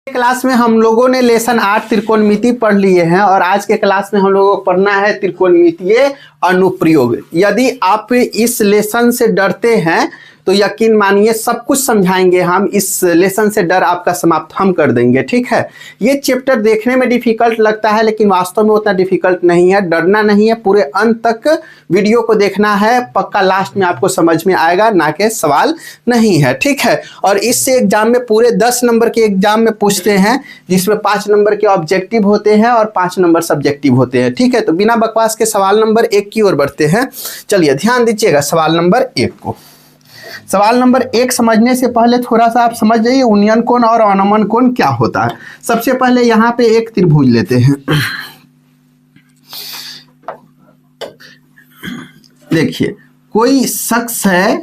Class में हम लोगों ने लेसन 8 त्रिकोणमिति पढ़ लिए हैं और आज के क्लास में हम लोगों को पढ़ना है त्रिकोणमितीय अनुप्रयोग। यदि आप इस लेसन से डरते हैं तो यकीन मानिए सब कुछ समझाएंगे हम, इस लेसन से डर आपका समाप्त हम कर देंगे। ठीक है, ये चैप्टर देखने में डिफिकल्ट लगता है लेकिन वास्तव में उतना डिफिकल्ट नहीं है। डरना नहीं है, पूरे अंत तक वीडियो को देखना है, पक्का लास्ट में आपको समझ में आएगा, ना कि सवाल नहीं है। ठीक है, और इससे एग्जाम में पूरे 10 नंबर के एग्जाम में पूछते हैं जिसमें 5 नंबर के ऑब्जेक्टिव होते हैं और 5 नंबर सब्जेक्टिव होते हैं। ठीक है, तो बिना बकवास के सवाल नंबर 1 की ओर बढ़ते हैं। चलिए ध्यान दीजिएगा सवाल नंबर 1 को। सवाल नंबर 1 समझने से पहले थोड़ा सा आप समझ जाइए उन्नयन कोण और अवनमन कोण क्या होता है। सबसे पहले यहाँ पे एक त्रिभुज लेते हैं। देखिए कोई शख्स है,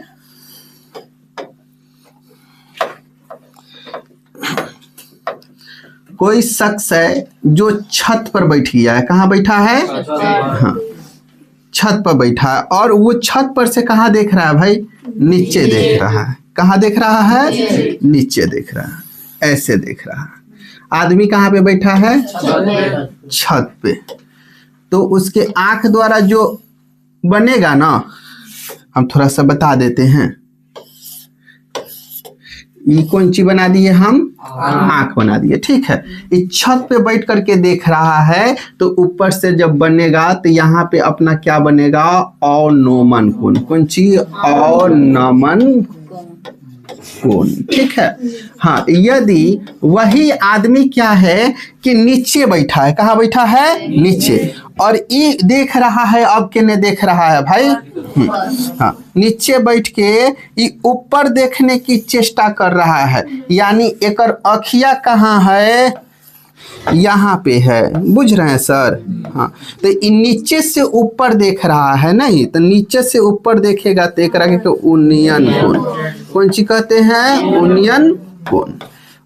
कोई शख्स है जो छत पर बैठ गया है। कहाँ बैठा है? हाँ, छत पर बैठा है और वो छत पर से कहाँ देख रहा है भाई? नीचे देख रहा है। कहाँ देख रहा है? नीचे देख रहा है, ऐसे देख रहा है। आदमी कहाँ पे बैठा है? छत पे। तो उसके आंख द्वारा जो बनेगा ना, हम थोड़ा सा बता देते हैं। ये कौन चीज बना दिए हम? आंख बना दिए। ठीक है, इस छत पे बैठ करके देख रहा है तो ऊपर से जब बनेगा तो यहाँ पे अपना क्या बनेगा? अवनमन कोण। कौन चीज? अवनमन कोण। ठीक है, हाँ, यदि वही आदमी क्या है कि नीचे बैठा है। कहाँ बैठा है? नीचे। और ये देख रहा है, अब किन्ने देख रहा है भाई? हाँ, नीचे बैठ के ये ऊपर देखने की चेष्टा कर रहा है, यानी एकर अखिया कहाँ है? यहाँ पे है। बुझ रहे हैं सर? हाँ, तो ये नीचे से ऊपर देख रहा है, नहीं तो नीचे से ऊपर देखेगा तो एक रखे उन्नयन कोण। कौन सी कहते हैं? उन्नयन कोण।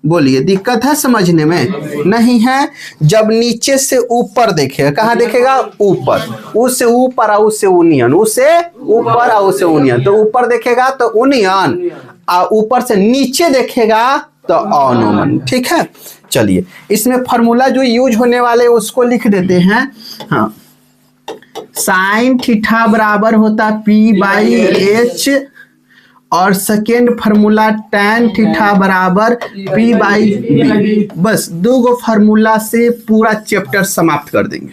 बोलिए, दिक्कत है समझने में? नहीं है। जब नीचे से ऊपर देखेगा, कहाँ देखेगा? ऊपर। उससे ऊपर और उससे उन्नयन, उससे ऊपर और उससे उन्नयन। तो ऊपर देखेगा तो उन्नयन और ऊपर से नीचे देखेगा तो अवनमन। ठीक है, चलिए इसमें फॉर्मूला जो यूज होने वाले उसको लिख देते हैं। हाँ, साइन थीटा बराबर होता P/H और सेकेंड फार्मूला tan थीटा बराबर P/B। बस 2 गो फार्मूला से पूरा चैप्टर समाप्त कर देंगे।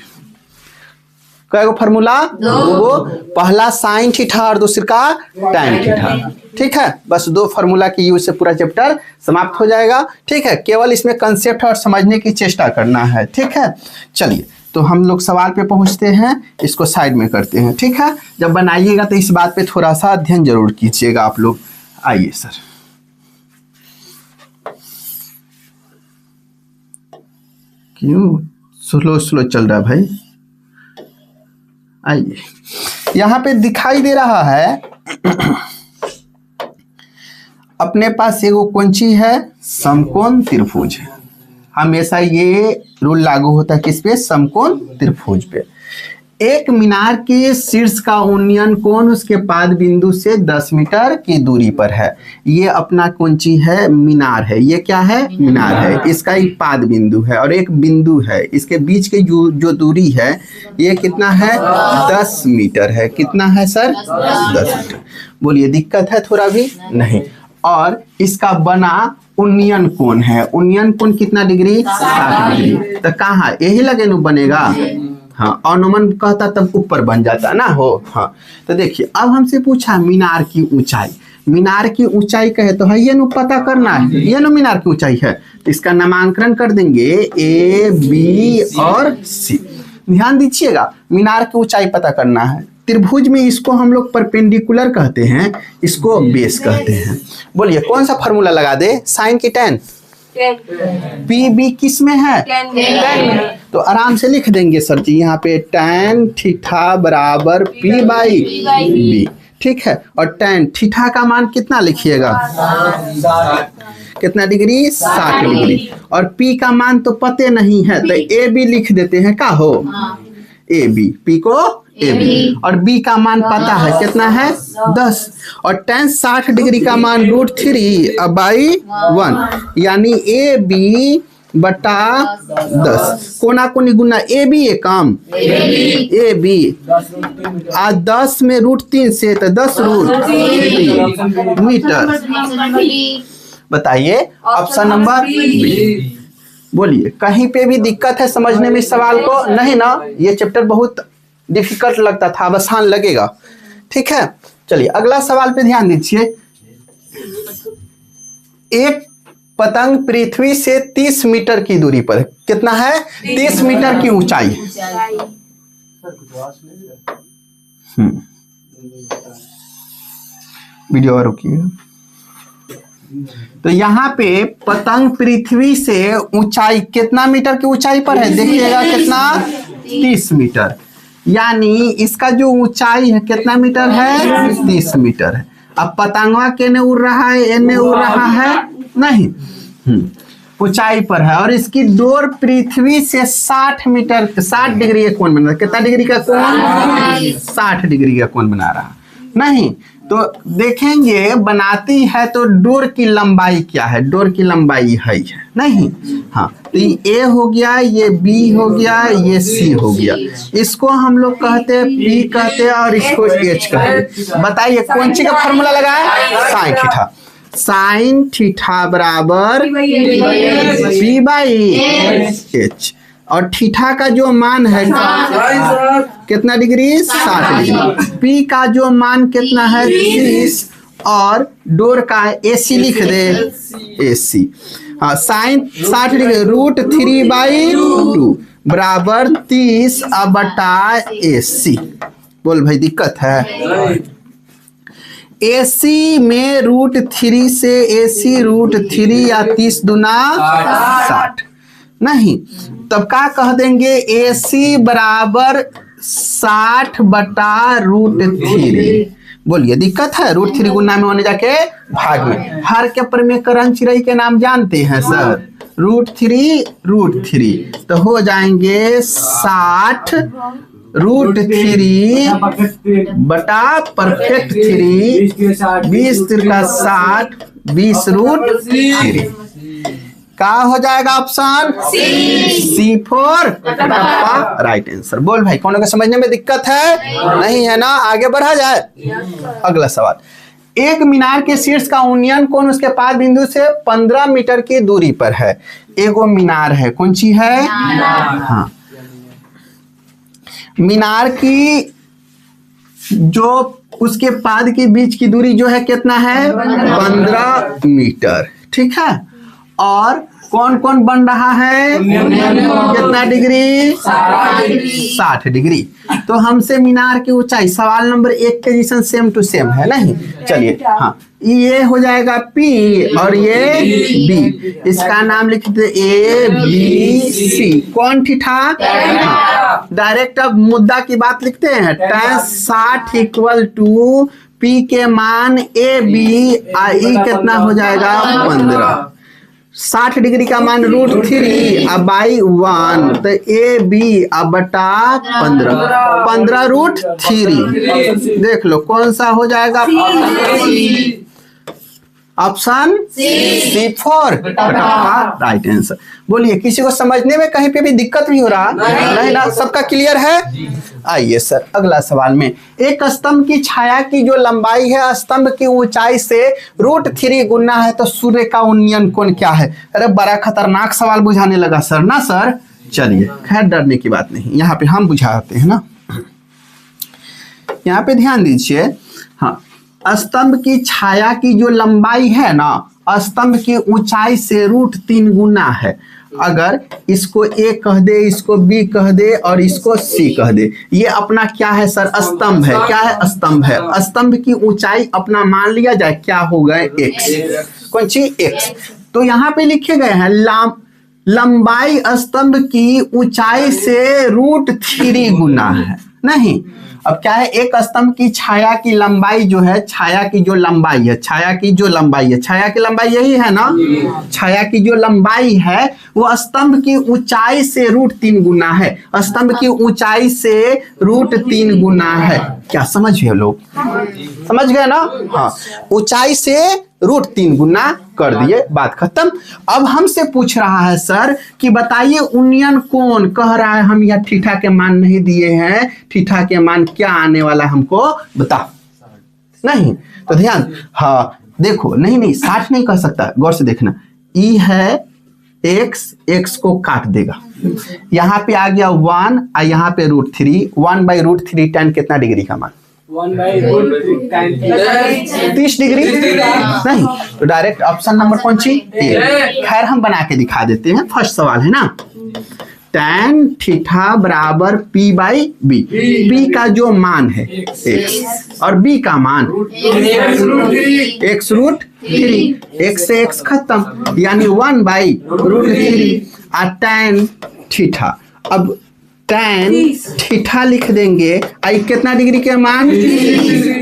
कई गो फार्मूला? 2 गो। पहला साइन थीटा और दूसरा tan थीटा। ठीक है, बस 2 फार्मूला की यूज से पूरा चैप्टर समाप्त हो जाएगा। ठीक है, केवल इसमें कंसेप्ट और समझने की चेष्टा करना है। ठीक है, चलिए तो हम लोग सवाल पे पहुंचते हैं, इसको साइड में करते हैं। ठीक है, जब बनाइएगा तो इस बात पे थोड़ा सा अध्ययन जरूर कीजिएगा आप लोग। आइए सर, क्यों स्लो स्लो चल रहा है भाई? आइए, यहाँ पे दिखाई दे रहा है अपने पास एगो कौन सी है? समकोण त्रिभुज है। हमेशा ये रूल लागू होता है किस पे? समकोण त्रिभुज पे। एक मीनार के शीर्ष का उन्नयन कोण उसके पाद बिंदु से 10 मीटर की दूरी पर है। ये अपना कौन सी है? मीनार है। ये क्या है? मीनार है। इसका एक पाद बिंदु है और एक बिंदु है। इसके बीच के जो दूरी है ये कितना है? 10 मीटर है। कितना है सर? 10 मीटर। बोलिए, दिक्कत है थोड़ा भी? नहीं। और इसका बना उन्नयन कोण है। उन्नयन कोण कितना डिग्री? 60 डिग्री। तो कहाँ? यही लगे नु बनेगा। हाँ, अवनमन कहता तब ऊपर बन जाता ना हो। हाँ, तो देखिए अब हमसे पूछा मीनार की ऊंचाई। मीनार की ऊंचाई कहे तो है ये नु पता करना है। ये नु मीनार की ऊंचाई है, तो इसका नामांकन कर देंगे A, B और C। ध्यान दीजिएगा, मीनार की ऊंचाई पता करना है। त्रिभुज में इसको हम लोग परपेंडिकुलर कहते हैं, इसको बेस कहते हैं। बोलिए कौन सा फार्मूला लगा दे? साइन की tan? PB किस में है? tan में। तो आराम से लिख देंगे सर जी यहाँ पे tan थीटा बराबर P/B। ठीक है, और tan थीटा का मान कितना लिखिएगा? कितना डिग्री? 60 डिग्री। और P का मान तो पते नहीं है तो AB लिख देते हैं। का हो? AB। P को AB। और B का मान पता है कितना है? 10। और tan 60 डिग्री का मान √3/1, यानी AB बटा 10 कोना कोनी गुना A B A come A B आ 10 में √3 से तो 10 √3 मीटर। बताइए ऑप्शन नंबर बी। बोलिए कहीं पे भी दिक्कत है समझने में इस सवाल को? नहीं ना, ये चैप्टर बहुत डिफिकल्ट लगता था, अब आसान लगेगा। ठीक है, चलिए अगला सवाल पे ध्यान दीजिए। एक पतंग पृथ्वी से 30 मीटर की दूरी पर है। कितना है? 30 मीटर की ऊंचाई। वीडियो रुकिए। तो यहाँ पे पतंग पृथ्वी से ऊंचाई कितना मीटर की ऊंचाई पर है? देखिएगा कितना, 30 मीटर। यानी इसका जो ऊंचाई है कितना मीटर है? 30 मीटर है। अब पतंगवा केने उड़ रहा है, एने उड़ रहा है नहीं, ऊंचाई पर है और इसकी डोर पृथ्वी से 60 मीटर 60 डिग्री का कोण बना रहा है। कितना डिग्री का कोण? 60 डिग्री का कोण बना रहा नहीं। तो देखेंगे बनाती है तो डोर की लंबाई क्या है? डोर की लंबाई है नहीं। हाँ, तो ये ए हो गया, ये बी हो गया, ये सी हो गया। इसको हम लोग कहते हैं पी कहते हैं और इसको एच कहते हैं। बताइए कौन सी का फॉर्मूला लगाए? Sine theta. साइन थीटा बराबर पी बाई एच और थीटा का जो मान है कितना डिग्री? 60 डिग्री। पी का जो मान कितना है? 30 और डोर का एसी लिख दे, एसी। हाँ, साइन 60 डिग्री √3/2 बराबर 30 बटा एसी। बोल भाई दिक्कत है? एसी में √3 से एसी √3 या 30 दूना 60 नहीं, तब क्या कह देंगे? एसी बराबर 60 बटा √3। बोलिए दिक्कत है? √3 गुना में होने जाके भाग में। हर के प्रमेयकरण चिड़ै के नाम जानते हैं सर? √3 तो हो जाएंगे 60 √3 बटा परफेक्ट 3 20 तिरका 60 20 √3 का हो जाएगा option C4 Kattappa right answer. बोल भाई कौन को समझने में दिक्कत है? नहीं है ना, आगे बढ़ा जाए। अगला सवाल, एक मीनार के शीर्ष का उन्नयन कोण उसके पाद बिंदु से 15 मीटर की दूरी पर है। एगो मीनार है, कौन सी है? हाँ, मीनार की जो उसके पाद के बीच की दूरी जो है कितना है? 15 मीटर। ठीक है, और कौन कौन बन रहा है? कितना डिग्री? 60 डिग्री। तो हमसे मीनार की ऊंचाई सवाल नंबर 1 के जैसा सेम टू सेम है नहीं। चलिए हाँ, ये हो जाएगा P और ये B। इसका नाम लिख दे ABC। कौन थीटा? डायरेक्ट अब मुद्दा की बात लिखते हैं। tan 60 = P के मान AB I कितना हो जाएगा? 15। 60 डिग्री का मान √3 अब बाई 1 तो ए बी अब बटा 15 √3। देख लो कौन सा हो जाएगा? Option C4 Kattappa right answer. बोलिए किसी को समझने में कहीं पे भी दिक्कत भी हो रहा? नहीं ना, सबका क्लियर है? आइए सर अगला सवाल में, एक स्तंभ की छाया की जो लंबाई है स्तंभ की ऊंचाई से √3 गुना है तो सूर्य का उन्नयन कोण क्या है? अरे बड़ा खतरनाक सवाल बुझाने लगा सर ना सर। चलिए खैर डरने की बात नहीं, यहाँ पे हम बुझाते हैं ना। यहाँ पे ध्यान दीजिए। हाँ, स्तंभ की छाया की जो लंबाई है ना स्तंभ की ऊंचाई से √3 गुना है। अगर इसको A कह दे, इसको B कह दे और इसको C कह दे, ये अपना क्या है सर? स्तंभ है। क्या है? स्तंभ है। स्तंभ की ऊंचाई अपना मान लिया जाए क्या हो गए? x। कौन सी? x। तो यहाँ पे लिखे गए हैं लंबाई स्तंभ की ऊंचाई से √3 गुना है नहीं। अब क्या है? एक स्तंभ की छाया की लंबाई जो है, छाया की जो लंबाई है, छाया की जो लंबाई है, छाया की लंबाई यही है ना। छाया की जो लंबाई है वो स्तंभ की ऊंचाई से √3 गुना है। स्तंभ की ऊंचाई से √3 गुना है। क्या समझ गए लोग? समझ गए ना? हाँ, ऊंचाई से √3 गुना कर दिए, बात खत्म। अब हमसे पूछ रहा है सर कि बताइए उन्नयन कोण, कह रहा है हम यहाँ थीटा के मान नहीं दिए हैं, थीटा के मान क्या आने वाला हमको बताओ। नहीं तो ध्यान, हाँ देखो, नहीं 60 नहीं कह सकता, गौर से देखना, ई है x को काट देगा, यहाँ पे आ गया 1 और यहाँ पे √3, 1/√3 tan कितना डिग्री का मान? 30 डिग्री। नहीं तो डायरेक्ट ऑप्शन नंबर कौन सी? ए। खैर हम बना के दिखा देते हैं, फर्स्ट सवाल है ना, tan थीटा बराबर p/b, p का जो मान है x और b का मान x√3, x से x खत्म यानी 1/√3 और tan थीटा। अब tan थीटा लिख देंगे, आई कितना डिग्री के मान?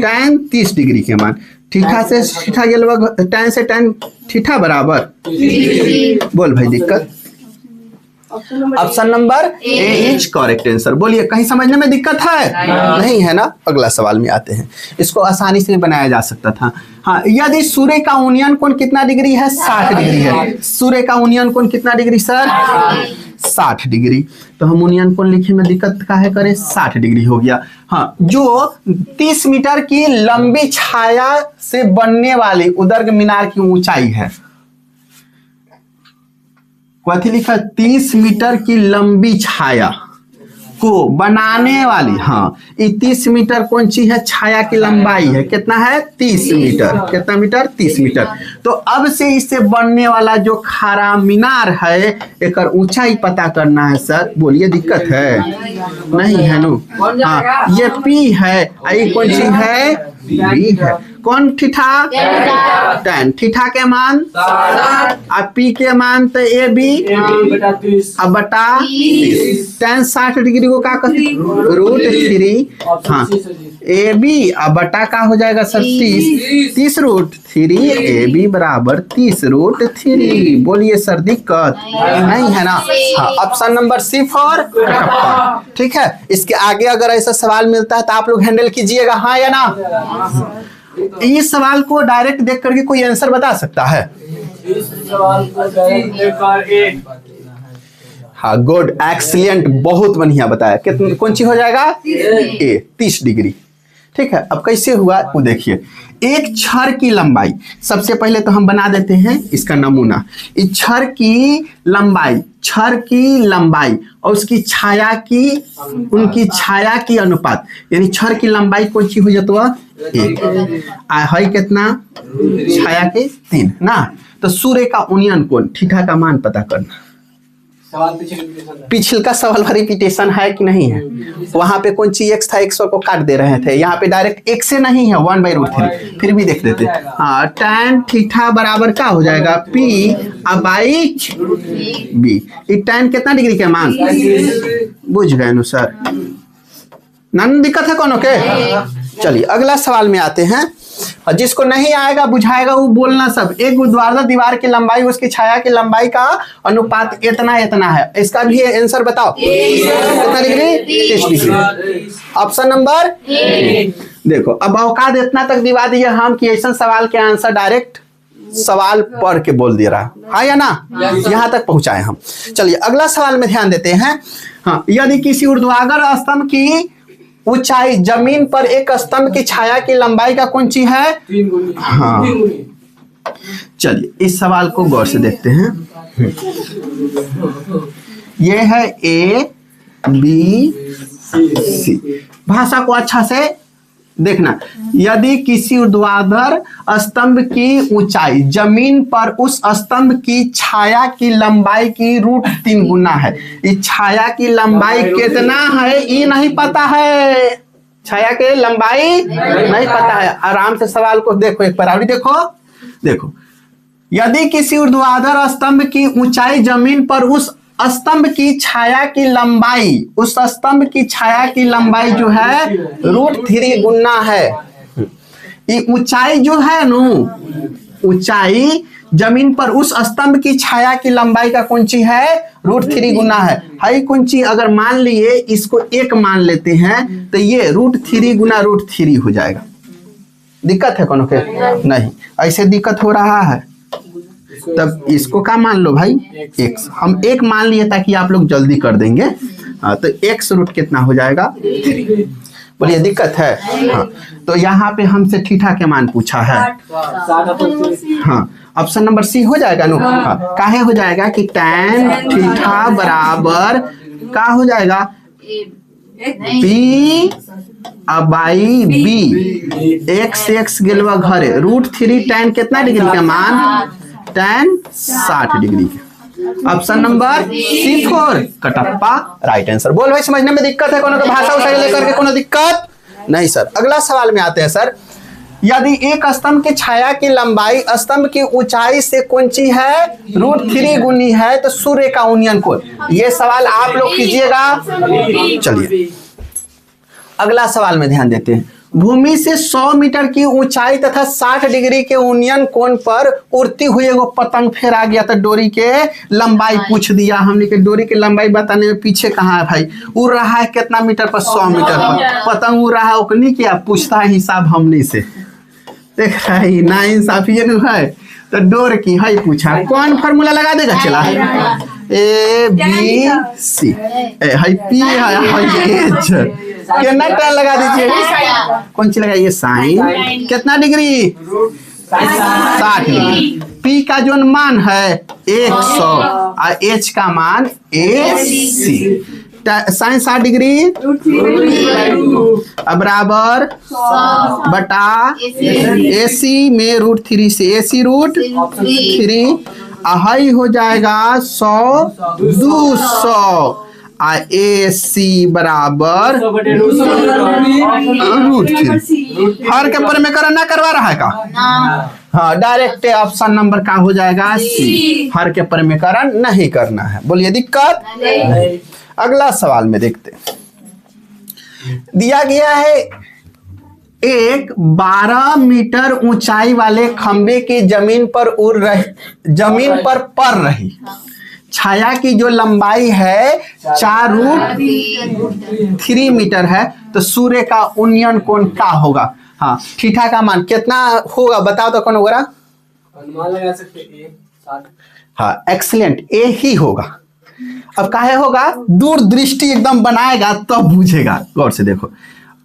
tan 30 डिग्री के मान, थीटा से थीटा के लगभग, tan से tan थीटा बराबर, बोल भाई दिक्कत? Option number A is correct answer. बोलिए कहीं समझने में दिक्कत है? नहीं है ना। अगला सवाल में आते हैं, इसको आसानी से बनाया जा सकता था। हाँ, यदि सूर्य का उन्नयन कोण कितना डिग्री है? 60 डिग्री है। सूर्य का उन्नयन कोण कितना डिग्री सर? 60 डिग्री। तो हम उन्नयन कोण लिखे में दिक्कत काहे करें, 60 डिग्री हो गया। हाँ, जो 30 मीटर की लंबी छाया से बनने वाली उदर्ग मीनार की ऊंचाई है, कथी लिखा? 30 मीटर की लंबी छाया को बनाने वाली, हाँ, ये 30 मीटर कौन सी है? छाया की लंबाई है, कितना है? 30 मीटर। कितना मीटर? 30 मीटर। तो अब से इससे बनने वाला जो खारा मीनार है, एक ऊंचाई पता करना है सर। बोलिए दिक्कत है? नहीं है नो। हाँ, ये P है, ये कौन सी है? B है। कौन थीटा? tan थीटा के मान और P के मान तो AB अब बटा tan 60 डिग्री को क्या कहते हैं? √3। हाँ, AB अब बटा का हो जाएगा सर? 30 √3, AB बराबर 30 √3। बोलिए सर दिक्कत नहीं है ना। हाँ, option number C for Kattappa. ठीक है, इसके आगे अगर ऐसा सवाल मिलता है तो आप लोग हैंडल कीजिएगा, हाँ या ना। इस सवाल को डायरेक्ट देख करके कोई आंसर बता सकता है? इस सवाल को डायरेक्ट देख, हाँ गुड, एक्सीलेंट, बहुत बढ़िया बताया। कितना कौन सी हो जाएगा? ए 30 डिग्री। ठीक है, अब कैसे हुआ वो देखिए। एक छड़ की लंबाई, सबसे पहले तो हम बना देते हैं इसका नमूना। इस छड़ की लंबाई और उसकी छाया की, उनकी छाया की अनुपात, यानी छड़ की लंबाई कौन सी हो जाता है? 1 है कितना? छाया के 3 ना। तो सूर्य का उन्नयन कोण थीटा का मान पता करना। पिछले का सवाल रिपीटेशन है कि नहीं है? वहां पे कौन सी x था, x को काट दे रहे थे, यहाँ पे डायरेक्ट x से नहीं है, 1/√3। फिर भी देख देते। हाँ, tan थीटा बराबर क्या हो जाएगा? P by B। tan कितना डिग्री के मान? बुझ गए नो सर, नन दिक्कत है कौन के? चलिए अगला सवाल में आते हैं। जिसको नहीं आएगा बुझाएगा वो बोलना सब। एक ऊर्ध्वाधर दीवार की लंबाई उसकी छाया की लंबाई का अनुपात इतना है। इसका भी आंसर बताओ, कितना डिग्री? 30 डिग्री। ऑप्शन नंबर देखो, अब औकात इतना तक दिवा दिए हम कि ऐसा सवाल के आंसर डायरेक्ट सवाल पढ़ के बोल दे रहा, हाँ या ना। यहाँ तक पहुंचाए हम। चलिए अगला सवाल में ध्यान देते हैं। हाँ, यदि किसी ऊर्ध्वाधर स्तंभ की ऊंचाई जमीन पर एक स्तंभ की छाया की लंबाई का कौन सी है? हाँ, चलिए इस सवाल को गौर से देखते हैं। यह है A B C। भाषा को अच्छा से देखना। यदि किसी ऊर्ध्वाधर स्तंभ की ऊंचाई जमीन पर उस स्तंभ की छाया की लंबाई की √3 गुना है। इस छाया की लंबाई कितना है ये नहीं पता है, छाया की लंबाई नहीं पता है। आराम से सवाल को देखो, एक बार देखो। यदि किसी ऊर्ध्वाधर स्तंभ की ऊंचाई जमीन पर उस स्तंभ की छाया की लंबाई, उस स्तंभ की छाया की लंबाई जो है √3 गुना है। ये ऊंचाई जो है नो, ऊंचाई जमीन पर उस स्तंभ की छाया की लंबाई का कौन सी है? √3 गुना है। हाई कौन सी? अगर मान लिए इसको 1 मान लेते हैं तो ये √3 गुना √3 हो जाएगा। दिक्कत है कोनो के? नहीं। ऐसे दिक्कत हो रहा है तब इसको क्या मान लो भाई, x। हम एक मान लिए ताकि आप लोग जल्दी कर देंगे। हाँ, तो x रूट कितना हो जाएगा 3। बोलिए दिक्कत है? हाँ, तो यहाँ पे हमसे थीटा के मान पूछा है। हाँ, ऑप्शन नंबर सी हो जाएगा नो। हाँ, काहे हो जाएगा कि tan थीटा बराबर क्या हो जाएगा p बाई b। x गेलवा घरे √3 tan कितना डिग्री का मान tan 60 डिग्री का। Option number C4 Kattappa right answer. बोल भाई समझने में दिक्कत है कोनो का? भाषा उसे लेकर के कोनो दिक्कत नहीं सर। अगला सवाल में आते हैं सर। यदि एक स्तंभ की छाया की लंबाई स्तंभ की ऊंचाई से कौनची है √3 गुनी है तो सूर्य का उन्नयन कोण। ये सवाल आप लोग कीजिएगा। चलिए अगला सवाल में ध्यान देते हैं। भूमि से 100 मीटर की ऊंचाई तथा 60 डिग्री के उन्नयन कोण पर उड़ती हुई एगो पतंग फेर आ गया तो डोरी के लंबाई पूछ दिया हमने कि डोरी की लंबाई बताने में पीछे कहाँ है भाई। उड़ रहा है कितना मीटर पर? 100 मीटर पर पतंग उड़ रहा है। ओकनी क्या पूछता है हिसाब हमने से, देख रहा है ना इंसाफी है। तो डोर की है पूछा, कौन फार्मूला लगा देगा? चला A B C है P है H कितना टर्न लगा दीजिए? कौन सी लगाइए? साइन कितना डिग्री? 60 डिग्री। P का जो मान है 100 और H का मान AC। साइन 60 डिग्री बराबर बटा AC में √3 से AC √3 हाई हो जाएगा 100 200 AC बराबर √3। हर के पर में करना करवा रहा है का? हाँ, डायरेक्ट ऑप्शन नंबर का हो जाएगा C। हर के पर में करण नहीं करना है। बोलिए दिक्कत नहीं। अगला सवाल में देखते दिया गया है एक 12 मीटर ऊंचाई वाले खंबे की जमीन पर पड़ रही छाया की जो लंबाई है 4√3 मीटर है तो सूर्य का उन्नयन कोण क्या होगा? हाँ, थीटा का मान कितना होगा बताओ तो कौन होगा? अनुमान लगा सकते हैं 60। हाँ एक्सीलेंट, ए ही होगा। अब काहे होगा? दूरदृष्टि एकदम बनाएगा तब तो बुझेगा। गौर से देखो,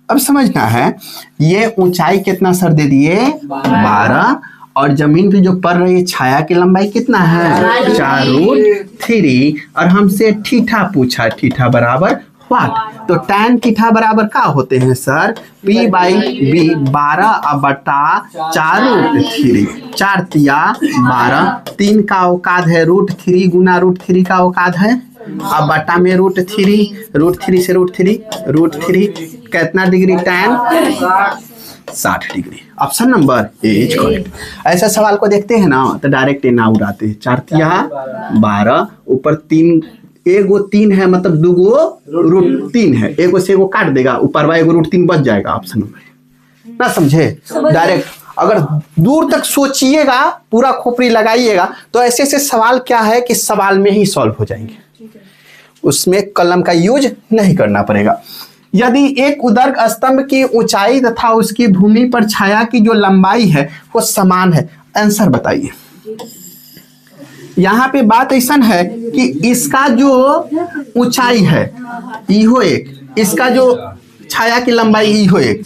अब समझना है ये ऊंचाई कितना सर दे दिए 12 और जमीन पे जो पड़ रही है छाया की लंबाई कितना है 4√3 और हमसे थीटा पूछा, थीटा बराबर व्हाट? तो tan थीटा बराबर क्या होते हैं सर? P बाई B 12 बटा 4√3 4 तिया 12 3 का औकात है √3 गुना √3 का औकात है अब बटा में √3 से √3 कितना degree tan 60 degree. Option number A is correct. ऐसा सवाल को देखते हैं ना तो डायरेक्ट ना उड़ाते हैं। 4 तिया 12 ऊपर 3 एगो 3 है मतलब दूगो √3 है, एगो से एगो काट देगा ऊपर वाला एगो √3 बच जाएगा। ऑप्शन नंबर ना समझे? डायरेक्ट अगर दूर तक सोचिएगा पूरा खोपड़ी लगाइएगा तो ऐसे ऐसे सवाल क्या है कि सवाल में ही सॉल्व हो जाएंगे, उसमें कलम का यूज नहीं करना पड़ेगा। यदि एक उदर्ग स्तंभ की ऊंचाई तथा उसकी भूमि पर छाया की जो लंबाई है वो समान है, आंसर बताइए। यहाँ पे बात ऐसा है कि इसका जो ऊंचाई है इहो एक, इसका जो छाया की लंबाई इहो एक,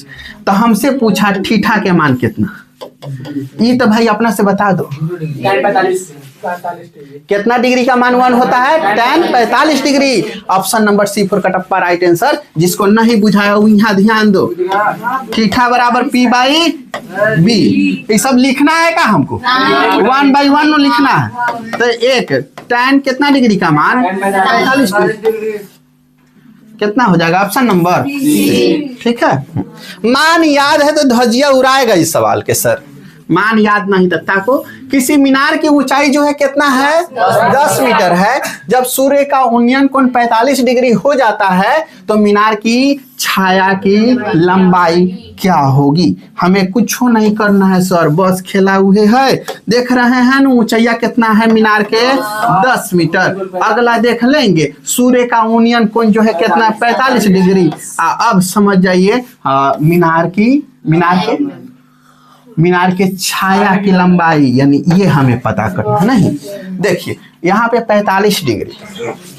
तो हमसे पूछा थीटा के मान कितना? ये तो भाई अपना से बता दो। कितना डिग्री का मान 1 होता है? tan 45 degree. Option number C4 Kattappa right answer. जिसको नहीं बुझाया वो यहाँ ध्यान दो। थीटा बराबर P बाई B। ये सब लिखना है का हमको? 1 बाई 1 लिखना है। तो एक tan कितना डिग्री का मान 45 डिग्री कितना हो जाएगा? ऑप्शन नंबर ठीक है। मान याद है तो धजिया उड़ाएगा इस सवाल के सर। मान याद नहीं तथा को किसी मीनार की ऊंचाई जो है कितना है 10 मीटर है। जब सूर्य का उन्नयन कोण 45 डिग्री हो जाता है तो मीनार की छाया की लंबाई क्या होगी? हमें कुछ नहीं करना है सर, बस खेला हुए है। देख रहे हैं ना ऊंचाइया कितना है मीनार के 10 मीटर। अगला देख लेंगे सूर्य का उन्नयन कोण जो है कितना 45 डिग्री। अब समझ जाइए मीनार के मीनार के छाया की लंबाई, यानी ये हमें पता करना है। नहीं देखिए यहाँ पे 45 डिग्री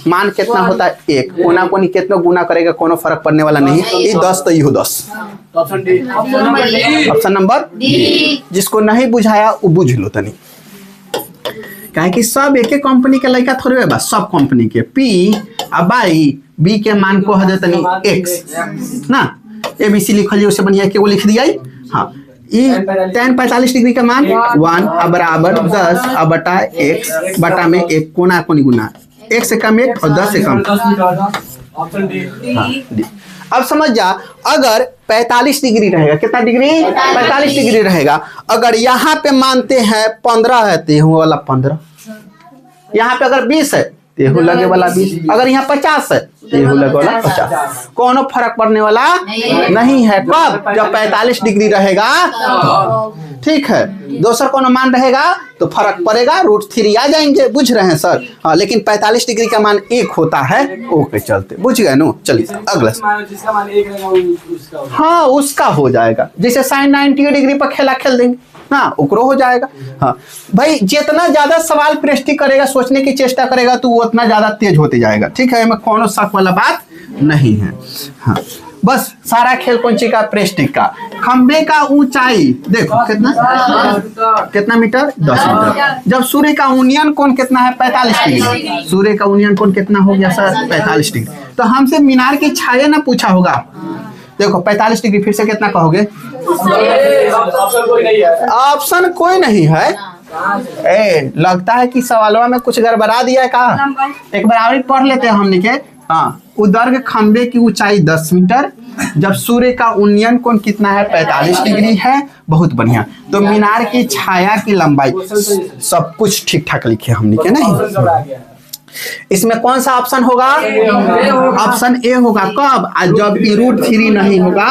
मान कितना होता है 1, कोना कोनी कितना गुना करेगा कोनो फर्क पड़ने वाला नहीं, ये 10 तो यो 10। Option number D. जिसको नहीं बुझाया वो बुझ लो तनी, काहे कि सब एक एक कंपनी के लड़का थोड़े है, बस सब कंपनी के पी और बाई बी के मान को हदे तनी एक्स ना, ABC लिखल उससे बढ़िया के वो लिख दिया। हाँ ये tan 45 डिग्री का मान 1 बराबर 10 बटा x बटा में 1 कोना कोनी गुना 1 से कम 1 और 10 से कम। हाँ, अब समझ जा, अगर 45 डिग्री रहेगा, कितना डिग्री 45 डिग्री रहेगा, अगर यहाँ पे मानते हैं 15 है तो ये वाला 15, यहाँ पे अगर 20 है तेहू लगे वाला 20, अगर यहाँ 50 है तेहू लगे वाला 50, कोनो फर्क पड़ने वाला नहीं है। कब? जब 45 डिग्री रहेगा, ठीक है। दूसरा कोनो मान रहेगा तो फर्क पड़ेगा, √3 आ जाएंगे, बुझ रहे हैं सर? हाँ, लेकिन 45 डिग्री का मान 1 होता है, ओके चलते, बुझ गए नो। चलिए अगला, हाँ उसका हो जाएगा, जैसे sin 90 डिग्री पर खेला खेल देंगे ना, उकरो हो जाएगा। हाँ भाई, जितना ज्यादा सवाल प्रश्न करेगा, सोचने की चेष्टा करेगा तो वो उतना ज्यादा तेज होते जाएगा, ठीक है, में कोनो शक वाला बात नहीं है। हाँ बस सारा खेल कौन सी का, प्रेस्टिक का। खंबे का ऊंचाई देखो कितना मीटर, 10 मीटर। जब सूर्य का उन्नयन कोण कितना है, 45 डिग्री। सूर्य का उन्नयन कोण कितना हो गया सर, 45 डिग्री। तो हमसे मीनार की छाया ना पूछा होगा, देखो 45 डिग्री, फिर से कितना कहोगे? ऑप्शन कोई नहीं है। लगता है कि सवालों में कुछ गड़बड़ा दिया है का? एक बार और पढ़ लेते हैं हमने के। हाँ, उदर्ग खंबे की ऊंचाई 10 मीटर, जब सूर्य का उन्नयन कोण कितना है, 45 डिग्री है। बहुत बढ़िया। तो मीनार की छाया की लंबाई, सब कुछ ठीक ठाक लिखे हमने के, नहीं? इसमें कौन सा ऑप्शन होगा? ऑप्शन ए होगा। कब? जब √3 नहीं होगा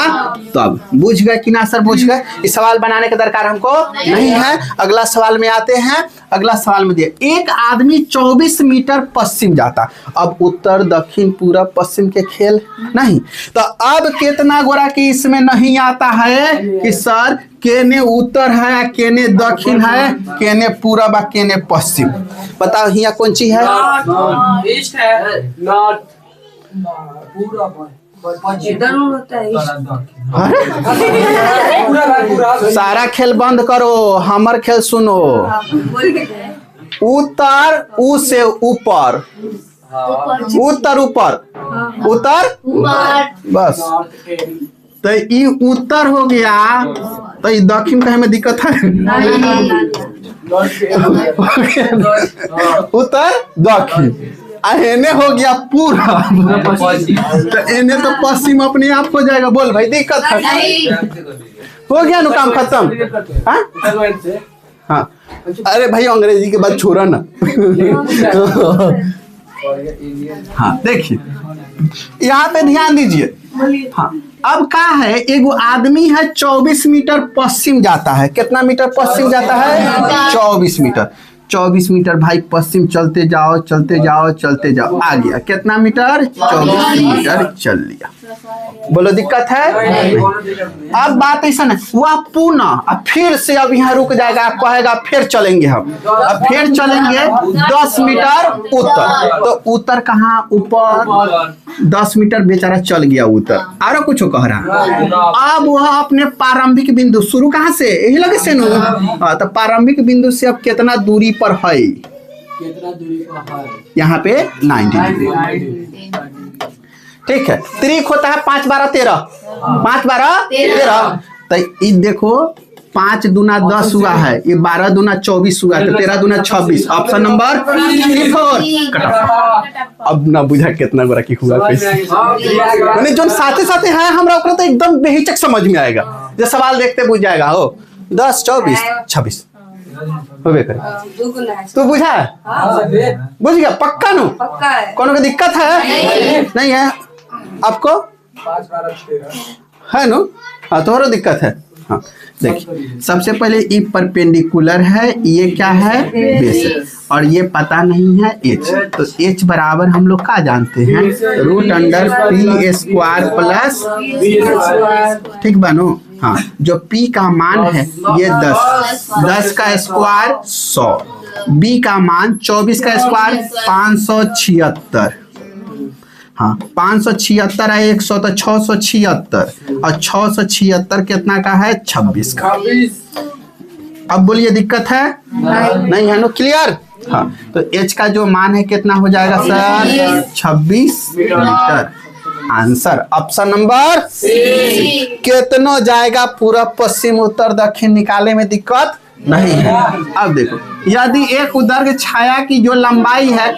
तब। बुझ गए कि ना सर? बुझ गए। इस सवाल बनाने का दरकार हमको नहीं है। अगला सवाल में आते हैं। अगला सवाल में दिए, एक आदमी 24 मीटर पश्चिम जाता। अब उत्तर दक्षिण पूरब पश्चिम के खेल नहीं, तो अब कितना गोरा की इसमें नहीं आता है कि सर केने उत्तर है, केने दक्षिण है, केने पूरब, केने पश्चिम। बताओ यहाँ कौन सी है? ईस्ट है, नॉर्थ, पूरब, सारा खेल बंद करो, हमर खेल सुनो। उत्तर उ से ऊपर, उत्तर ऊपर, उत्तर बस। तो ये उत्तर हो गया, तो ये दक्षिण कहे में दिक्कत है? उत्तर दक्षिण, एने हो गया पूरा, तो एने तो पश्चिम अपने आप हो जाएगा। बोल भाई, दिक्कत है? हो गया ना, काम खत्म। हाँ, अरे भाई अंग्रेजी के बाद छोड़ा ना। हाँ देखिए, यहाँ पे ध्यान दीजिए। हाँ, अब क्या है, एगो आदमी है 24 मीटर पश्चिम जाता है। कितना मीटर पश्चिम जाता है? 24 मीटर। 24 मीटर भाई पश्चिम चलते जाओ चलते जाओ चलते जाओ, आ गया कितना मीटर? 24 मीटर चल लिया। बोलो दिक्कत है? अब बात ऐसा है, वह पुनः अब फिर से अब यहाँ रुक जाएगा, कहेगा फिर चलेंगे हम, अब फिर चलेंगे 10 मीटर उत्तर। तो उत्तर कहाँ? ऊपर 10 मीटर बेचारा चल गया उत्तर। आरो कुछ कह रहा। अब वह अपने प्रारंभिक बिंदु, शुरू कहाँ से? यही लगे से नो। तो प्रारंभिक बिंदु से अब कितना दूरी पर है? यहाँ पे 90 डिग्री। ठीक है, त्रिक होता है 5 12 13, 5 12 13। तो ये देखो 5 दूना 10 हुआ है, ये 12 दूना 24 हुआ है, तो 13 दूना 26। Option number 4। अब ना बुझा कितना बड़ा की हुआ कैसे, माने जो साथे साथे है हमरा ओकरा तो एकदम बेहिचक समझ में आएगा। जो सवाल देखते बुझ जाएगा। हो 10 24 26 होबे करे। तू बुझा? बुझ गया पक्का नु? कोनो की दिक्कत है? नहीं है आपको? 5 12 13 है नु? हाँ, तोहरो दिक्कत है। हाँ देखिए, सबसे पहले ई परपेंडिकुलर है, ये क्या है बेस है, और ये पता नहीं है एच, तो एच बराबर हम लोग क्या जानते हैं √π² प्लस, ठीक बनो। हाँ, जो p का मान है ये 10 का स्क्वायर 100, b का मान 24 का स्क्वायर 576, हाँ 576 है 100 तो 676, और 676 कितना का है 26 का। अब बोलिए दिक्कत है नहीं है नो, क्लियर। हाँ, तो h का जो मान है कितना हो जाएगा sir 26 metre. Answer option number कितना जाएगा, पूरा पश्चिम उत्तर दक्षिण निकालने में दिक्कत नहीं है। अब देखो, यदि एक उदर्ग छाया की जो लंबाई है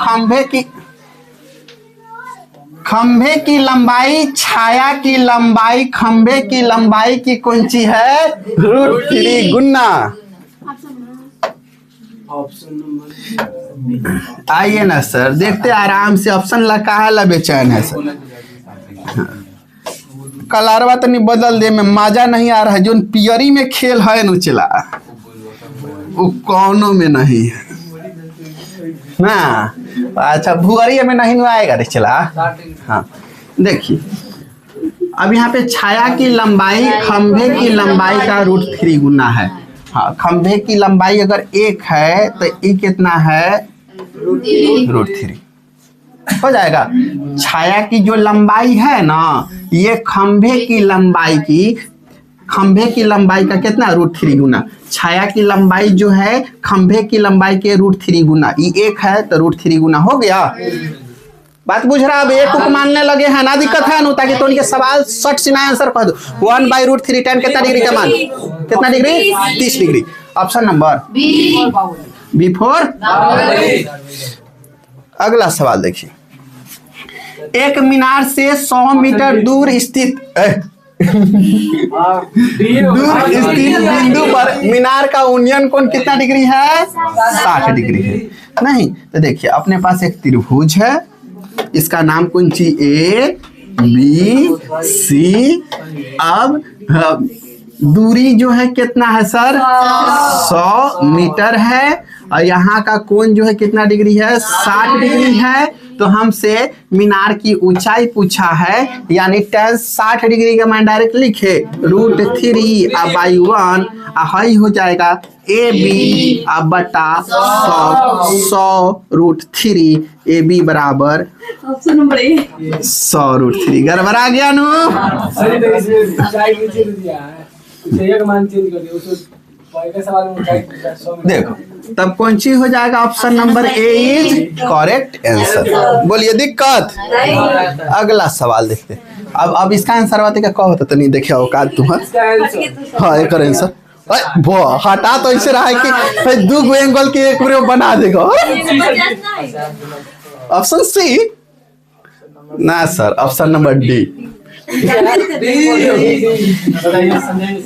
खंभे की लंबाई, छाया की लंबाई खंभे की लंबाई की कौन सी है √3 गुना। आइए ना सर, देखते आराम से, ऑप्शन लगा है बेचैन है सर। कलरवा तो नहीं बदल दे में मजा नहीं आ रहा है, जो पियरी में खेल है नु चला वो कौनों में नहीं है ना। अच्छा, भुअरी में नहीं नु आएगा रे चला। हाँ देखिए, अब यहाँ पे छाया की लंबाई खंभे की लंबाई का √3 गुना है। हाँ, खंभे की लंबाई अगर 1 है तो ये कितना है √3 हो जाएगा। छाया की जो लंबाई है ना, ये खंभे की लंबाई का कितना √3 गुना, छाया की लंबाई जो है खंभे की लंबाई के √3 गुना, ये 1 है तो √3 गुना हो गया। बात बुझ रहा, अब एक को मानने लगे हैं ना, दिक्कत है ना, ताकि तो उनके सवाल शॉर्ट से ना आंसर कर दो। 1/√3 tan कितना डिग्री का मान, कितना degree 30 degree. Option number B4। अगला सवाल देखिए, एक मीनार से 100 मीटर दूर स्थित बिंदु पर मीनार का यूनियन कोण कितना डिग्री है 60 डिग्री है। नहीं तो देखिए, अपने पास एक त्रिभुज है, इसका नाम कौन सी A B C। अब दूरी जो है कितना है सर 100 मीटर है, और यहाँ का कोण जो है कितना डिग्री है 60 डिग्री है। तो हमसे मीनार की ऊंचाई पूछा है, यानी tan 60 डिग्री का मान डायरेक्ट लिखे √3 बाई 1 हाई हो जाएगा AB बटा 100 √3, AB बराबर ऑप्शन नंबर 100 √3। गड़बड़ा गया नु। देखो, तब कौन सी हो जाएगा, option number A is correct answer. बोलिए दिक्कत। अगला सवाल देखते। अब इसका आंसर बात क्या कहो तो नहीं देखे औकात तुम्हारा। हाँ, एक आंसर हटा तो ऐसे रहा है कि 2 एंगल के एक बना देगा। ऑप्शन C ना सर, ऑप्शन नंबर D।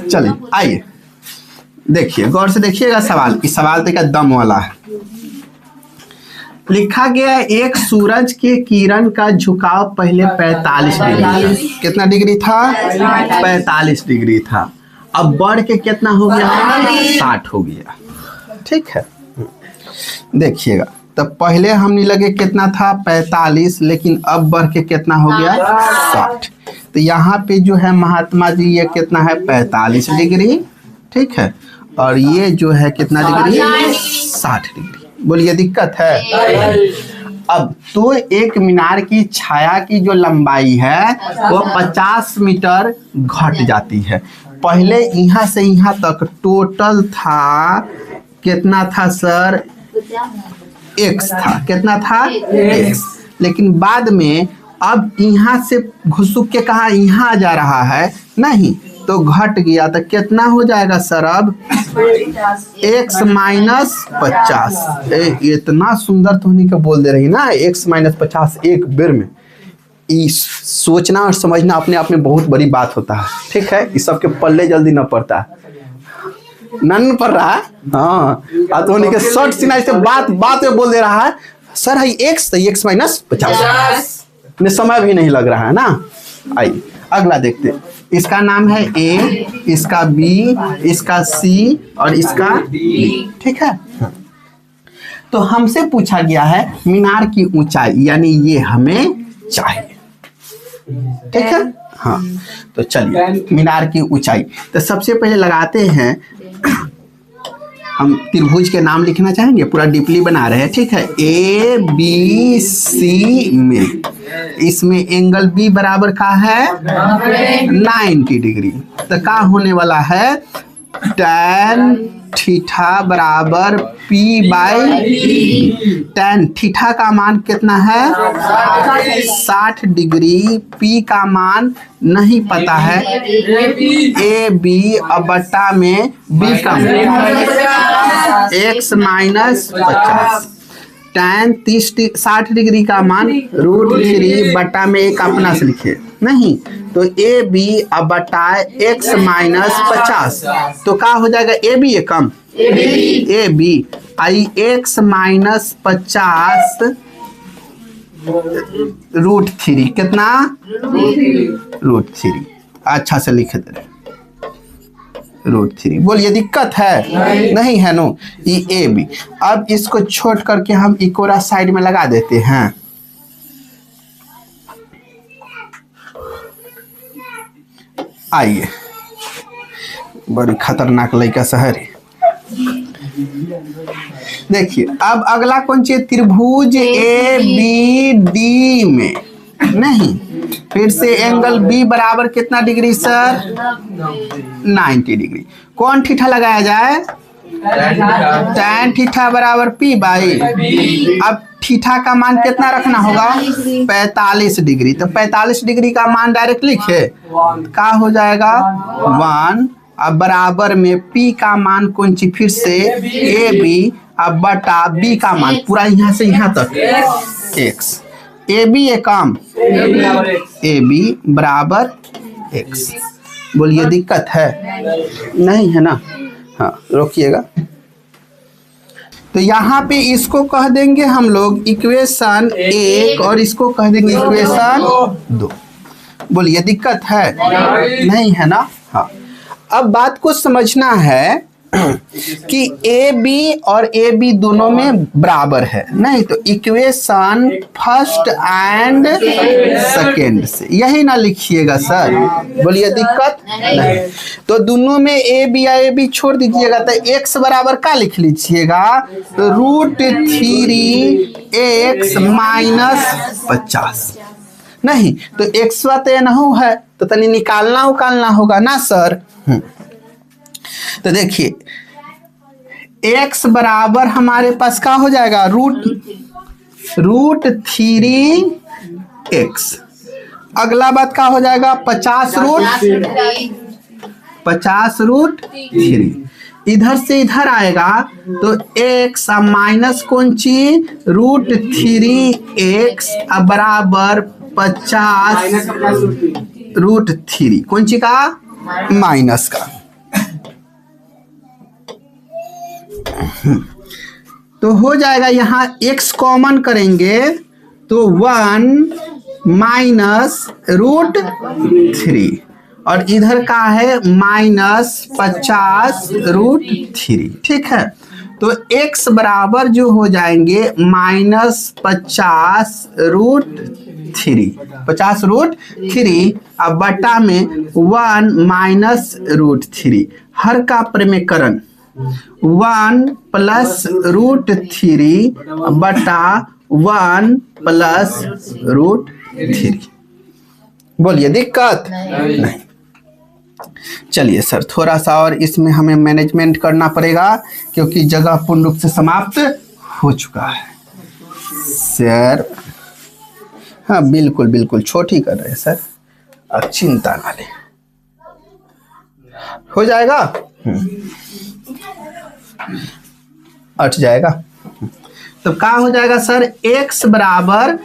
चलिए आइए देखिए, गौर से देखिएगा सवाल। इस सवाल तो दम वाला है। लिखा गया एक सूरज के किरण का झुकाव पहले 45 डिग्री, कितना डिग्री था 45 डिग्री था, अब बढ़ के कितना हो गया 60 हो गया। ठीक है, देखिएगा, तब पहले हमने लगे कितना था 45, लेकिन अब बढ़ के कितना हो गया 60। तो यहाँ पे जो है महात्मा जी ये कितना है 45 डिग्री, ठीक है, और ये जो है कितना डिग्री 60 डिग्री। बोलिए दिक्कत है। अब तो एक मीनार की छाया की जो लंबाई है वो 50 मीटर घट जाती है। पहले यहाँ से यहाँ तक टोटल था कितना था सर x था, कितना था x, लेकिन बाद में अब यहाँ से घुसुक के कहा यहाँ जा रहा है, नहीं तो घट गया, तो कितना हो जाएगा सर अब x - 50। इतना सुंदर तो नहीं का बोल दे रही ना, x - 50 एक बेर में। सोचना और समझना अपने आप में बहुत बड़ी बात होता है। ठीक है, इस सब के पल्ले जल्दी न पड़ता, नन पड़ रहा है। हाँ, तो उन्हीं के शॉर्ट सिनाई से बात में बोल दे रहा है सर है x, तो x - 50 में समय भी नहीं लग रहा है ना। आइए अगला देखते। इसका नाम है ए, इसका बी, इसका सी और इसका डी। ठीक है, तो हमसे पूछा गया है मीनार की ऊंचाई, यानी ये हमें चाहिए। ठीक है, हाँ, तो चलिए मीनार की ऊंचाई। तो सबसे पहले लगाते हैं, हम त्रिभुज के नाम लिखना चाहेंगे, पूरा डीपली बना रहे हैं। ठीक है, ए बी सी में इसमें एंगल बी बराबर का है 90 डिग्री। तो क्या होने वाला है, tan थीटा बराबर P बाई tan थीटा का मान कितना है 60 डिग्री, P का मान नहीं पता है, ए बी अब बट्टा में B का x माइनस 50, tan 60 डिग्री का मान √3 बट्टा में एक अपना से लिखे नहीं, तो ए बी अब बटा x माइनस 50, तो क्या हो जाएगा, ए बी है कम, A B I x minus 50 √3 कितना √3, अच्छा से लिख दे √3। बोलिए दिक्कत है? नहीं है नो, ये ए बी। अब इसको छोड़ करके हम इकोरा साइड में लगा देते हैं। आइए, बड़ी खतरनाक लड़का शहर है। देखिए अब अगला कौन सी, त्रिभुज ए बी डी में नहीं, फिर से एंगल बी बराबर कितना डिग्री सर 90 डिग्री। कौन थीटा लगाया जाए, tan थीटा बराबर P बाई, अब थीटा का मान कितना रखना होगा 45 डिग्री, तो 45 डिग्री का मान डायरेक्ट लिखे, क्या हो जाएगा 1, अब बराबर में P का मान कौन सी, फिर से ए बी अब बटा B का मान पूरा यहाँ से यहाँ तक x, ए बी ए काम, ए बी बराबर x। बोलिए दिक्कत है? नहीं है ना, हाँ रोकिएगा। तो यहाँ पे इसको कह देंगे हम लोग इक्वेशन 1 और इसको कह देंगे इक्वेशन 2। बोलिए दिक्कत है? नहीं है ना, हाँ। अब बात को समझना है कि ए बी और ए बी दोनों में बराबर है, नहीं तो इक्वेशन फर्स्ट एंड सेकेंड से यही ना लिखिएगा सर। बोलिए दिक्कत नहीं, तो दोनों में ए बी या ए बी छोड़ दीजिएगा, तो x बराबर का लिख लीजिएगा, तो √3x माइनस 50, नहीं तो x तो नहीं है, तो तनी निकालना होगा ना सर। तो देखिए x बराबर हमारे पास क्या हो जाएगा, √3x। अगला बात क्या हो जाएगा 50√3, इधर से इधर आएगा तो x माइनस कौन सी √3x बराबर 50√3 कौन सी का माइनस का। तो हो जाएगा यहाँ x कॉमन करेंगे तो 1 माइनस √3 और इधर का है माइनस 50√3। ठीक है, तो x बराबर जो हो जाएंगे माइनस 50√3 अब बटा में 1 माइनस √3, हर का परिमेयकरण 1 प्लस √3 बटा 1 प्लस √3। बोलिए दिक्कत नहीं। चलिए सर थोड़ा सा और इसमें हमें मैनेजमेंट करना पड़ेगा क्योंकि जगह पूर्ण रूप से समाप्त हो चुका है सर। हाँ बिल्कुल बिल्कुल छोटी कर रहे हैं सर, अब चिंता ना लें, हो जाएगा, अट जाएगा। तो क्या हो जाएगा सर, x बराबर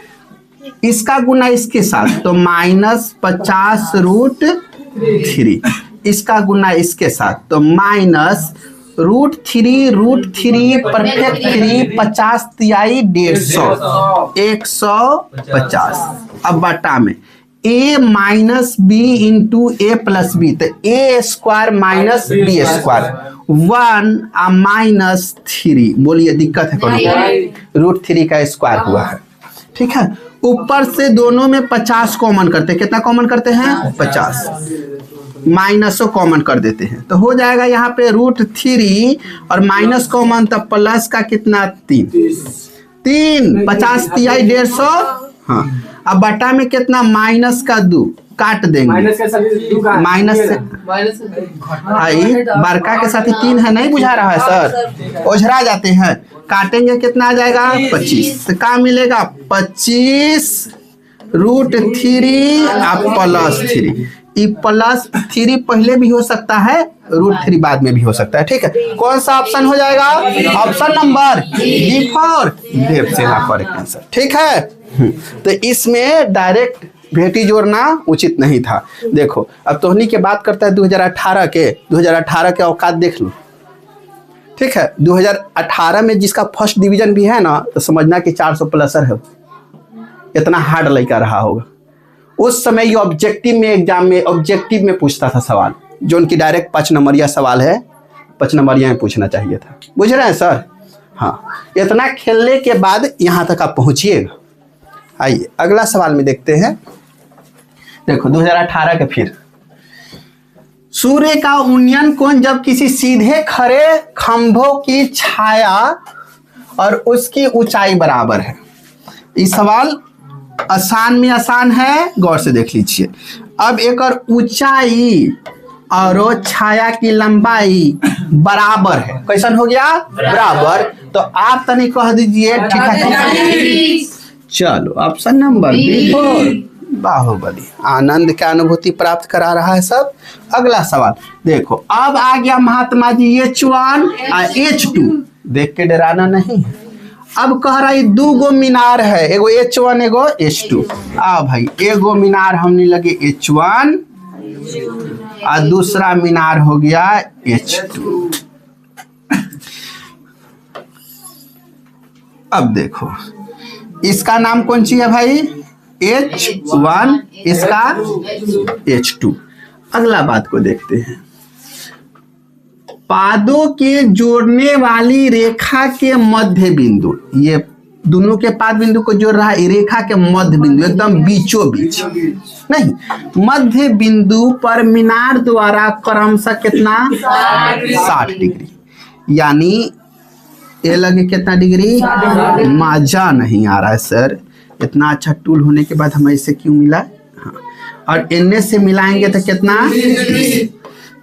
इसका गुना इसके साथ तो माइनस 50√3, इसका गुना इसके साथ तो माइनस √3 परफेक्ट 3 50 तिहाई 150 150। अब बटा में A minus B into A plus B, तो A square minus B square 1 minus 3, बोलिए दिक्कत है कौन? √3 का स्क्वायर हुआ है। ठीक है, ऊपर से दोनों में 50 कॉमन करते हैं। कितना कॉमन करते हैं? 50। माइनस कॉमन कर देते हैं तो हो जाएगा यहाँ पे √3 और माइनस कॉमन, तब प्लस का कितना? 3। 50 तिहाई 150। हाँ, अब बटा में कितना? माइनस का 2 काट देंगे। माइनस से आई बड़का के साथ ही 3 है, नहीं बुझा रहा है सर? ओझरा जाते हैं। काटेंगे कितना आ जाएगा? 25। तो क्या मिलेगा? 25 √3 प्लस 3। ई प्लस 3 पहले भी हो सकता है, √3 बाद में भी हो सकता है। ठीक है, कौन सा ऑप्शन हो जाएगा? Option number D for Devasena correct answer. ठीक है, तो इसमें डायरेक्ट भेटी जोड़ना उचित नहीं था। देखो अब तोहनी के बात करता है 2018 के औकात देख लो। ठीक है, 2018 में जिसका फर्स्ट डिवीजन भी है ना, तो समझना कि 400 प्लसर है। इतना हार्ड लड़का रहा होगा उस समय। ये ऑब्जेक्टिव में, एग्जाम में ऑब्जेक्टिव में पूछता था सवाल, जो उनकी डायरेक्ट 5 नंबरिया सवाल है, 5 नंबरिया में पूछना चाहिए था। बुझ रहे हैं सर? हाँ, इतना खेलने के बाद यहाँ तक आप पहुँचिएगा। आइए अगला सवाल में देखते हैं। देखो 2018 के फिर, सूर्य का उन्नयन कोण जब किसी सीधे खड़े खंभों की छाया और उसकी ऊंचाई बराबर है। ये सवाल आसान में आसान है, गौर से देख लीजिए। अब एक और ऊंचाई और छाया की लंबाई बराबर है। कैसन हो गया? बराबर। तो आप तनी कह दीजिए ठीक है। चलो option number B for Baahubali. आनंद की अनुभूति प्राप्त करा रहा है सब। अगला सवाल देखो, अब आ गया महात्मा जी H1 और H2। देख के डराना नहीं है। अब कह रहा है 2 गो मीनार है, एगो H1 एगो H2। आ भाई, एगो मीनार हमने लगे H1 और दूसरा मीनार हो गया H2। अब देखो इसका नाम कौन सी है भाई? H1, इसका H2। अगला बात को देखते हैं। पादों के जोड़ने वाली रेखा के मध्य बिंदु, ये दोनों के पाद बिंदु को जोड़ रहा है, रेखा के मध्य बिंदु एकदम बीचों बीच नहीं, मध्य बिंदु पर मीनार द्वारा क्रमशः कितना? 60 डिग्री। यानी ये लगे कितना डिग्री? मजा नहीं आ रहा है सर, इतना अच्छा टूल होने के बाद हमें इसे क्यों मिला? हाँ, और एन से मिलाएंगे तो कितना?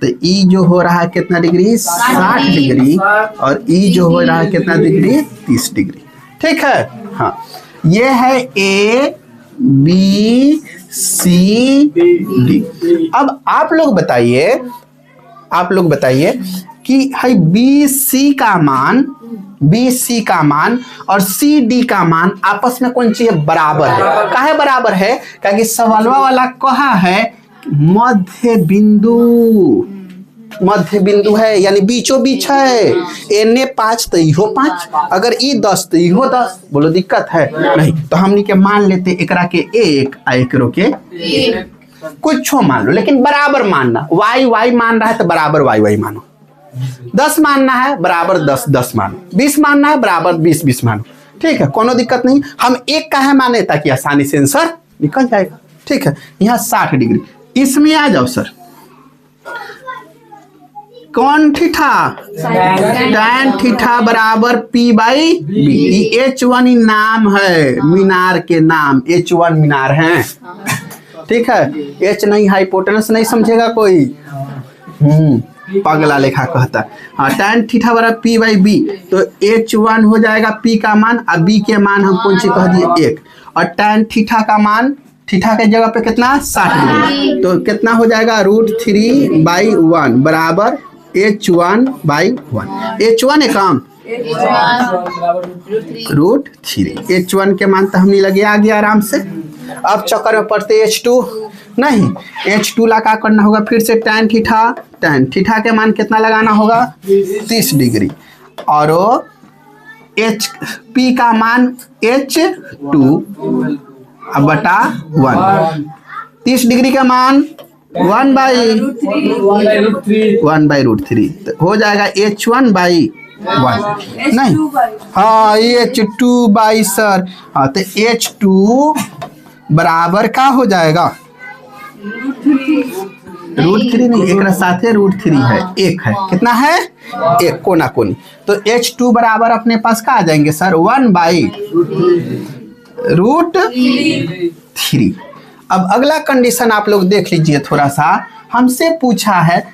तो ई जो हो रहा है कितना डिग्री? 60 डिग्री। और ई जो हो रहा है कितना डिग्री? 30 डिग्री। ठीक है, हाँ, ये है A B C D। अब आप लोग बताइए कि है बी सी का मान और सी डी का मान आपस में कौन सी है? बराबर है। काहे बराबर है? क्योंकि सवालवा वाला कहा है मध्य बिंदु है, यानी बीचों बीच है। एने 5 तो इहो 5, अगर ई 10 तो इहो 10। बोलो दिक्कत है? नहीं। तो हमनी के मान लेते एकरा के 1 आ एकरो के कुछ मान लो, लेकिन बराबर मानना। y मान रहा है तो बराबर y मानो। 10 मानना है बराबर 10 मानो। 20 मानना है बराबर 20 मानो। ठीक है, कोनो दिक्कत नहीं। हम एक काहे माने? ताकि आसानी से आंसर निकल जाएगा। ठीक है, यहाँ 60 डिग्री। इसमें आ जाओ सर, कौन थीटा? tan थीटा बराबर P/B। H1 नाम है मीनार के नाम, H1 मीनार है। ठीक है, H नहीं हाइपोटेनस नहीं समझेगा कोई, पगला लेखा कहता। हाँ, tan थीटा बराबर P/B। तो H1 हो जाएगा P का मान और B के मान हम कौन सी कह दिए? 1। और tan थीटा का मान, थीटा के जगह पे कितना? 60 डिग्री। तो कितना हो जाएगा? √3/1 बराबर H1/1। H1 है काम √3। H1 के मान तो हमने लगे आ गया आराम से। अब चक्कर में पड़ते H2 नहीं। H2 ला क्या करना होगा? फिर से tan थीटा के मान कितना लगाना होगा? 30 डिग्री। और P का मान H2 बटा 1। 30 डिग्री का मान 1/√3 तो हो जाएगा H1/1 नहीं, हाँ H2 सर, हाँ तो H2 बराबर का हो जाएगा √3 नहीं, एक साथ √3 है, एक है, कितना है एक, कोना कोनी, तो H2 बराबर अपने पास का आ जाएंगे सर 1/√3। अब अगला कंडीशन आप लोग देख लीजिए थोड़ा सा, हमसे पूछा है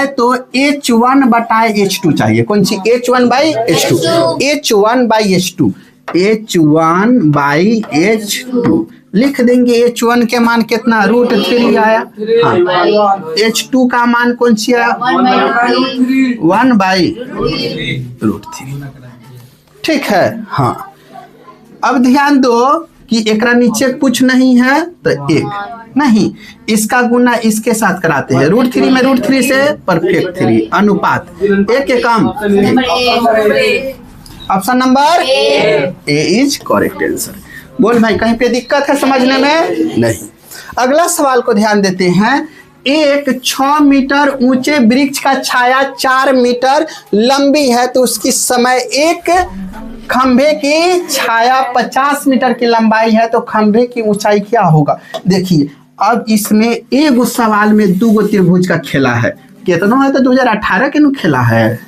तो H1/H2 चाहिए, कौन सी H1/H2, H1/H2, H1/H2 लिख देंगे। H1 के मान कितना √3 आया, हाँ। H2 का मान कौन सी आया 1/√3, ठीक है, हाँ। अब ध्यान दो कि एकरा नीचे कुछ नहीं है तो एक नहीं, इसका गुना इसके साथ कराते हैं, √3 में √3 से परफेक्ट 3 अनुपात, एक के कम, option number A is correct answer. बोल भाई कहीं पे दिक्कत है समझने में? नहीं। अगला सवाल को ध्यान देते हैं। एक 6 मीटर ऊंचे वृक्ष का छाया 4 मीटर लंबी है तो उसकी समय, एक खंभे की छाया 50 मीटर की लंबाई है तो खंभे की ऊंचाई क्या होगा? देखिए अब इसमें एक सवाल में 2 त्रिभुज का खेला है, कितना है तो 2018 के नु खेला है।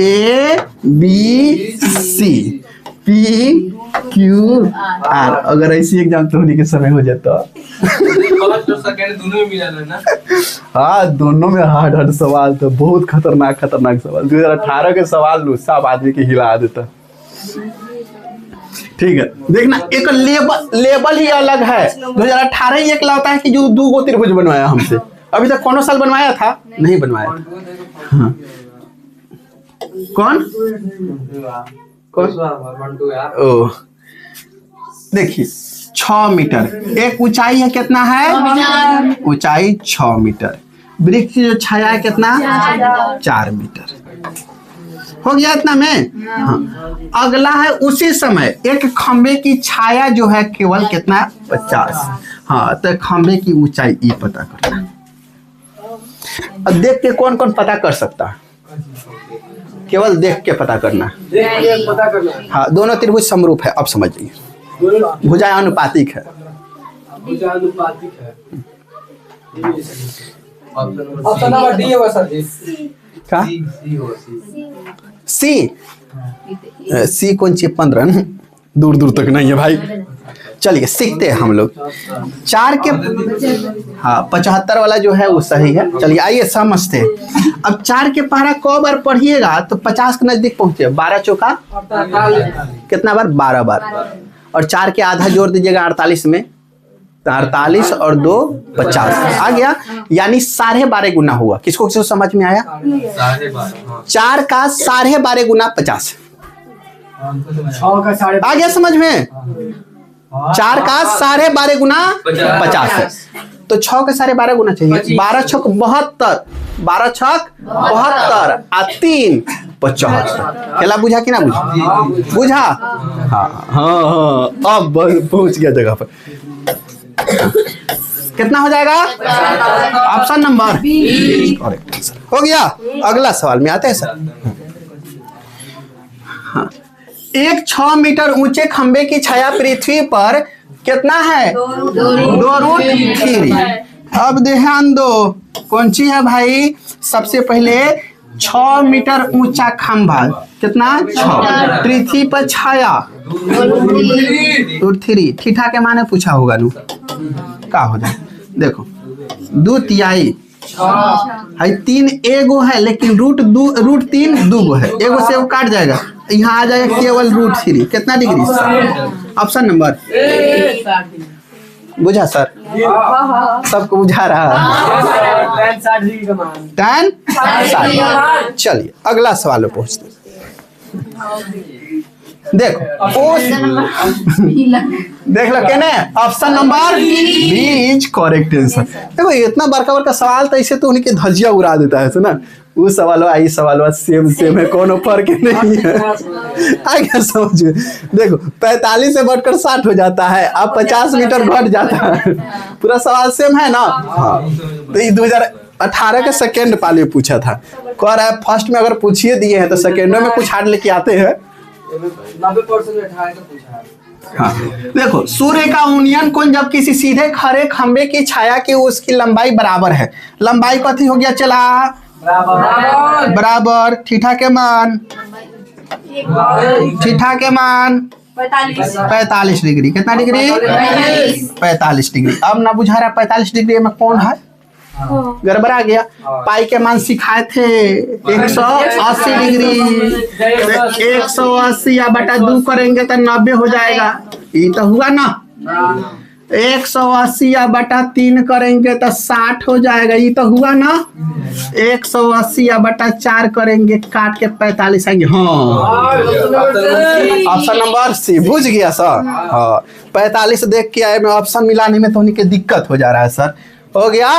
ABC PQR, अगर ऐसी एग्जाम तो होने के समय हो जाता हाँ, दोनों में हार्ड सवाल तो बहुत खतरनाक सवाल, 2018 के सवाल लो सब आदमी के हिला देता। ठीक है, देखना एक लेवल ही अलग है, 2018 ही एक लाता है कि जो 2 त्रिभुज बनवाया हमसे, अभी तक कौन साल बनवाया था? नहीं बनवाया था। हाँ। कौन? ओ देखिए 6 मीटर, एक ऊंचाई है कितना है? ऊंचाई 6 मीटर, वृक्ष की जो छाया है कितना? 4 मीटर, हो गया इतना में। हाँ। अगला है उसी समय एक खंबे की छाया जो है केवल कितना? 50। हाँ तो खंबे की ऊंचाई ये पता करना। अब देख के कौन कौन पता कर सकता है? केवल देख के पता करना। हाँ, दोनों त्रिभुज समरूप है, अब समझिए, भुजा अनुपातिक है। ऑप्शन नंबर डी होगा सर जी। क्या? सी कौन सी? 15 दूर तक नहीं है भाई। चलिए सीखते हैं हम लोग। 4 के, हाँ 75 वाला जो है वो सही है। चलिए आइए समझते हैं। अब 4 के पहरा क बार पढ़िएगा तो 50 के नजदीक पहुंचे। 12 चौका कितना बार? 12 बार। और 4 के आधा जोड़ दीजिएगा 48 में, तो 48 और 2 50 आ गया, यानी 12.5 गुना हुआ। किसको किसको समझ में आया? 4 का 12.5 गुना 50 आ गया समझ में। 4 का 12.5 गुना 50 है, तो 6 का 12.5 गुना चाहिए। 12 छक 72, 12 छक 72 आ 3 75। खेला बुझा कि ना बुझा? बुझा। हाँ हाँ हाँ, अब पहुंच गया जगह पर। कितना हो जाएगा? ऑप्शन नंबर करेक्ट आंसर हो गया। अगला सवाल में आते हैं सर। हाँ। एक 6 मीटर ऊंचे खंबे की छाया पृथ्वी पर कितना है? 2√3। अब ध्यान दो, कौन सी है भाई? सबसे पहले 6 मीटर ऊंचा खंभा कितना? 6। पृथ्वी पर छाया √3। थीटा के माने पूछा होगा नू का हो जाए? देखो 2 तिहाई है, 3 एगो है, लेकिन √3 2 है, एगो से वो काट जाएगा, यहाँ आ जाएगा केवल √3। कितना डिग्री? ऑप्शन नंबर बुझा सर? सबको बुझा रहा है। 10 60। चलिए अगला सवाल पे पहुंचते हैं। देखो देख लो कहने option number B is correct answer. देखो इतना बड़का सवाल तो इसे तो उनकी धजिया उड़ा देता है ना, वो सवाल आई सवाल सेम है, कोनो फर्क नहीं है। आगे समझिए, देखो 45 से बढ़कर 60 हो जाता है, अब 50 मीटर घट जाता है, पूरा सवाल सेम है ना। हाँ, तो ये 2018 के सेकेंड पाल में पूछा था। कह रहा है फर्स्ट में अगर पूछिए दिए हैं तो सेकेंडो में कुछ हार्ड लेके आते हैं। 90% 18 का पूछा है। हाँ, देखो सूर्य का यूनियन कोण जब किसी सीधे खड़े खंबे की छाया की उसकी लंबाई बराबर है, लंबाई कथी हो गया चला बराबर थीटा के मान 45 डिग्री, कितना डिग्री 45 डिग्री। अब ना बुझा रहा 45 डिग्री में कौन है, गड़बड़ा गया। पाई के मान सिखाए थे 180 डिग्री, 180 या बटा 2 करेंगे तो 90 हो जाएगा, ये तो हुआ ना। 180 या बटा 3 करेंगे तो 60 हो जाएगा, ये तो हुआ ना। 180 या बटा 4 करेंगे काट के 45 आएंगे। हाँ, ऑप्शन नंबर सी बुझ गया सर। हाँ, 45 देख के आए में ऑप्शन मिलाने में तो उन्हीं के दिक्कत हो जा रहा है सर। हो गया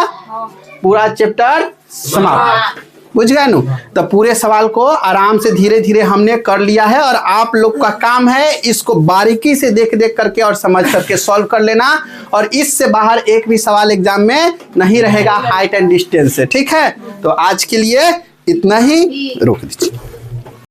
पूरा चैप्टर समाप्त, बुझ गए नु। तो पूरे सवाल को आराम से धीरे धीरे हमने कर लिया है, और आप लोग का काम है इसको बारीकी से देख देख करके और समझ करके सॉल्व कर लेना, और इससे बाहर एक भी सवाल एग्जाम में नहीं रहेगा हाइट एंड डिस्टेंस से, ठीक है। तो आज के लिए इतना ही, रोक दीजिए।